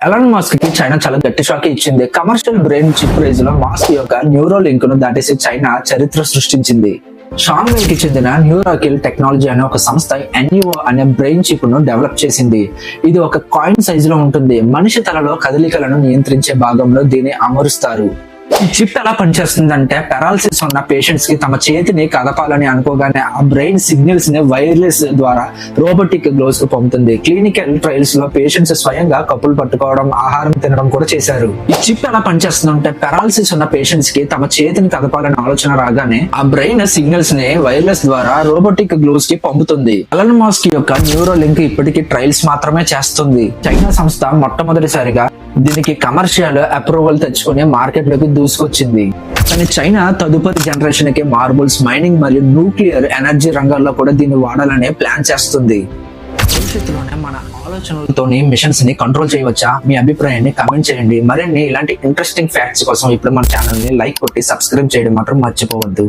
Elon Musk కి China చాలా గట్టి షాక్ ఇచ్చింది. కమర్షియల్ బ్రెయిన్ చిప్ రేజ్ లో మాస్క్ యొక్క న్యూరో లింక్ ను దాటేసి చైనా చరిత్ర సృష్టించింది. షాంఘై కి చెందిన న్యూరాకిల్ టెక్నాలజీ అనే ఒక సంస్థ ఎన్యుఓ అనే బ్రెయిన్ చిప్ ను డెవలప్ చేసింది. ఇది ఒక కాయిన్ సైజ్ లో ఉంటుంది. మనిషి తలలో కదలికలను నియంత్రించే భాగంలో దీన్ని అమరుస్తారు. ఈ చిప్ ఎలా పనిచేస్తుందంటే, పెరాలసిస్ ఉన్న పేషెంట్స్ కి తమ చేతిని కదపాలని అనుకోగానే ఆ బ్రెయిన్ సిగ్నల్స్ ని వైర్లెస్ ద్వారా రోబోటిక్ గ్లోవ్స్ కు పంపుతుంది. క్లినికల్ ట్రయల్స్ లో పేషెంట్స్ స్వయంగా కప్పులు పట్టుకోవడం, ఆహారం తినడం కూడా చేశారు. ఈ చిప్ ఎలా పనిచేస్తుందంటే, పెరాలసిస్ ఉన్న పేషెంట్స్ కి తమ చేతిని కదపాలని ఆలోచన రాగానే ఆ బ్రెయిన్ సిగ్నల్స్ ని వైర్లెస్ ద్వారా రోబోటిక్ గ్లోవ్స్ కి పంపుతుంది. ఎలాన్ మస్క్ యొక్క న్యూరో లింక్ ఇప్పటికీ ట్రయల్స్ మాత్రమే చేస్తుంది. చైనా సంస్థ మొట్టమొదటిసారిగా దీనికి కమర్షియల్ అప్రూవల్ తెచ్చుకుని మార్కెట్ లోకి దూసుకొచ్చింది. కానీ చైనా తదుపరి జనరేషన్ కి మార్బుల్స్, మైనింగ్ మరియు న్యూక్లియర్ ఎనర్జీ రంగాల్లో కూడా దీన్ని వాడాలనే ప్లాన్ చేస్తుంది. భవిష్యత్తులోనే మన ఆలోచనలతోని మిషన్స్ ని కంట్రోల్ చేయవచ్చా? మీ అభిప్రాయాన్ని కామెంట్ చేయండి. మరిన్ని ఇలాంటి ఇంట్రెస్టింగ్ ఫ్యాక్ట్స్ కోసం ఇప్పుడు మన ఛానల్ ని లైక్ కొట్టి సబ్స్క్రైబ్ చేయడం మాత్రం మర్చిపోవద్దు.